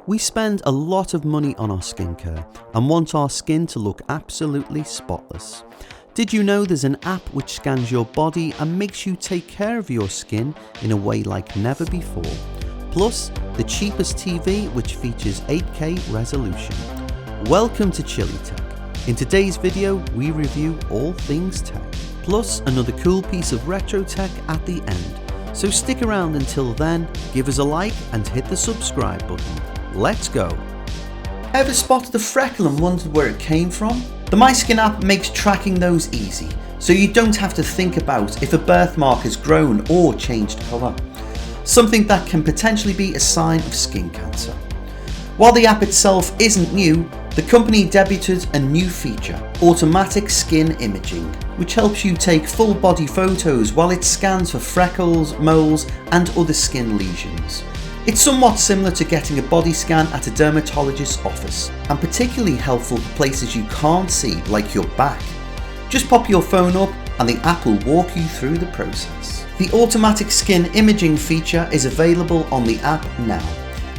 We spend a lot of money on our skincare and want our skin to look absolutely spotless. Did you know there's an app which scans your body and makes you take care of your skin in a way like never before? Plus, the cheapest TV which features 8K resolution. Welcome to Chili Tech. In today's video, we review all things tech, plus another cool piece of retro tech at the end. So stick around until then, give us a like and hit the subscribe button. Let's go. Ever spotted a freckle and wondered where it came from? The Miiskin app makes tracking those easy, so you don't have to think about if a birthmark has grown or changed colour. Something that can potentially be a sign of skin cancer. While the app itself isn't new, the company debuted a new feature, automatic skin imaging, which helps you take full body photos while it scans for freckles, moles and other skin lesions. It's somewhat similar to getting a body scan at a dermatologist's office, and particularly helpful for places you can't see, like your back. Just pop your phone up and the app will walk you through the process. The automatic skin imaging feature is available on the app now,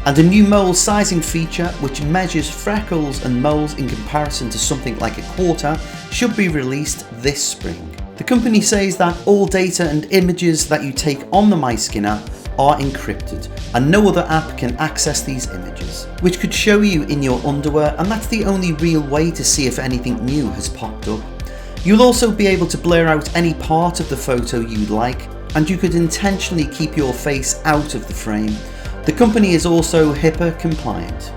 and a new mole sizing feature which measures freckles and moles in comparison to something like a quarter should be released this spring. The company says that all data and images that you take on the Miiskin app are encrypted and no other app can access these images, which could show you in your underwear, and that's the only real way to see if anything new has popped up. You'll also be able to blur out any part of the photo you'd like, and you could intentionally keep your face out of the frame. The company is also HIPAA compliant.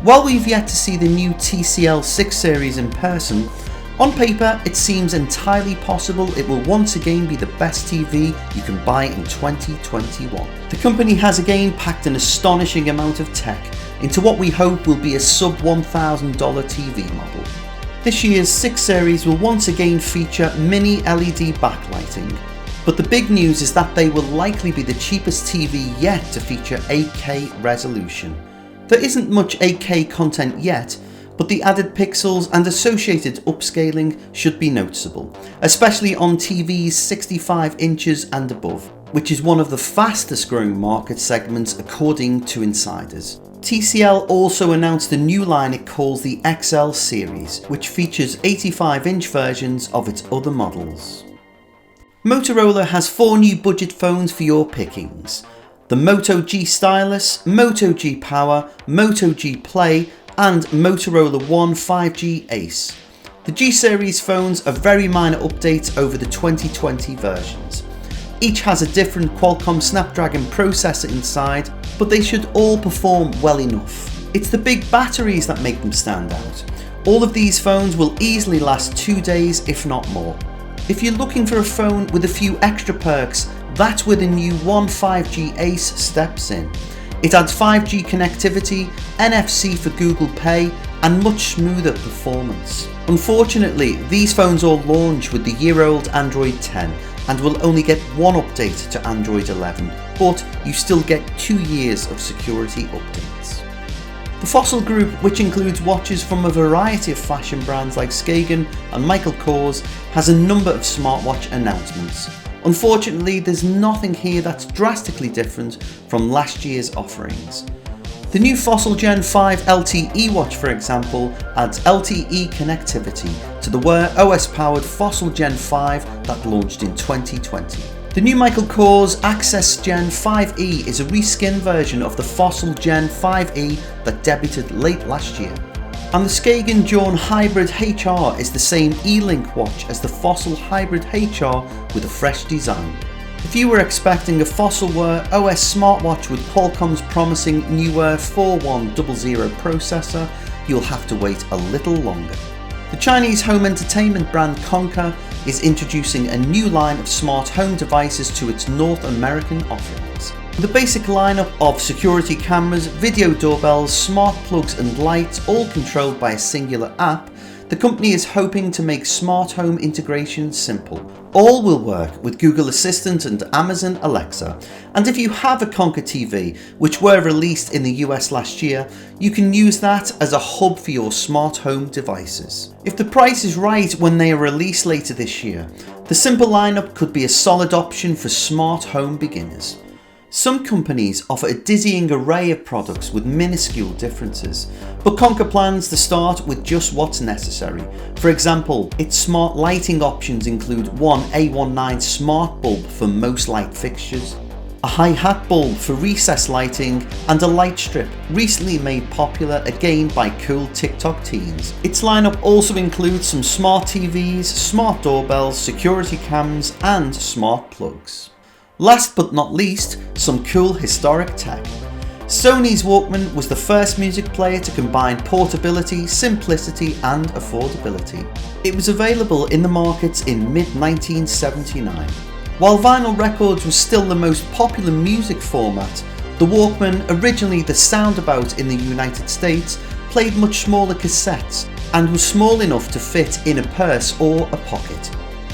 While we've yet to see the new TCL 6 series in person, on paper it seems entirely possible it will once again be the best TV you can buy in 2021. The company has again packed an astonishing amount of tech into what we hope will be a sub $1,000 TV model. This year's 6 series will once again feature mini LED backlighting, but the big news is that they will likely be the cheapest TV yet to feature 8K resolution. There isn't much 8K content yet, but the added pixels and associated upscaling should be noticeable, especially on TVs 65 inches and above, which is one of the fastest growing market segments according to insiders. TCL also announced a new line it calls the XL series, which features 85-inch versions of its other models. Motorola has 4 new budget phones for your pickings: the Moto G Stylus, Moto G Power, Moto G Play and Motorola One 5G Ace. The G series phones are very minor updates over the 2020 versions. Each has a different Qualcomm Snapdragon processor inside, but they should all perform well enough. It's the big batteries that make them stand out. All of these phones will easily last 2 days if not more. If you're looking for a phone with a few extra perks, that's where the new One 5G Ace steps in. It adds 5G connectivity, NFC for Google Pay and much smoother performance. Unfortunately, these phones all launch with the year-old Android 10 and will only get one update to Android 11, but you still get 2 years of security updates. The Fossil Group, which includes watches from a variety of fashion brands like Skagen and Michael Kors, has a number of smartwatch announcements. Unfortunately, there's nothing here that's drastically different from last year's offerings. The new Fossil Gen 5 LTE watch, for example, adds LTE connectivity to the Wear OS-powered Fossil Gen 5 that launched in 2020. The new Michael Kors Access Gen 5e is a reskin version of the Fossil Gen 5e that debuted late last year. And the Skagen Dawn Hybrid HR is the same E-Link watch as the Fossil Hybrid HR with a fresh design. If you were expecting a Fossil Wear OS smartwatch with Qualcomm's promising new Wear 4100 processor, you'll have to wait a little longer. The Chinese home entertainment brand Konka is introducing a new line of smart home devices to its North American offerings. The basic lineup of security cameras, video doorbells, smart plugs and lights, all controlled by a singular app, the company is hoping to make smart home integration simple. All will work with Google Assistant and Amazon Alexa, and if you have a Konka TV, which were released in the US last year, you can use that as a hub for your smart home devices. If the price is right when they are released later this year, the simple lineup could be a solid option for smart home beginners. Some companies offer a dizzying array of products with minuscule differences, but Konka plans to start with just what's necessary. For example, its smart lighting options include one A19 smart bulb for most light fixtures, a hi-hat bulb for recessed lighting, and a light strip, recently made popular again by cool TikTok teens. Its lineup also includes some smart TVs, smart doorbells, security cams, and smart plugs. Last but not least, some cool historic tech. Sony's Walkman was the first music player to combine portability, simplicity, and affordability. It was available in the markets in mid-1979. While vinyl records was still the most popular music format, the Walkman, originally the Soundabout in the United States, played much smaller cassettes and was small enough to fit in a purse or a pocket.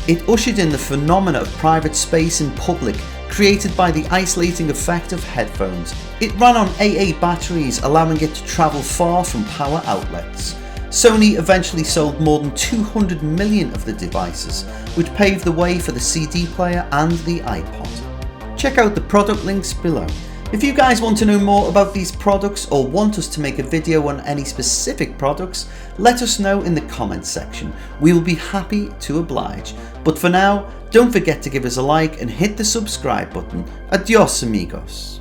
It ushered in the phenomena of private space in public created by the isolating effect of headphones. It ran on AA batteries, allowing it to travel far from power outlets. Sony eventually sold more than 200 million of the devices, which paved the way for the CD player and the iPod. Check out the product links below. If you guys want to know more about these products or want us to make a video on any specific products, let us know in the comments section. We will be happy to oblige. But for now, don't forget to give us a like and hit the subscribe button. Adios amigos.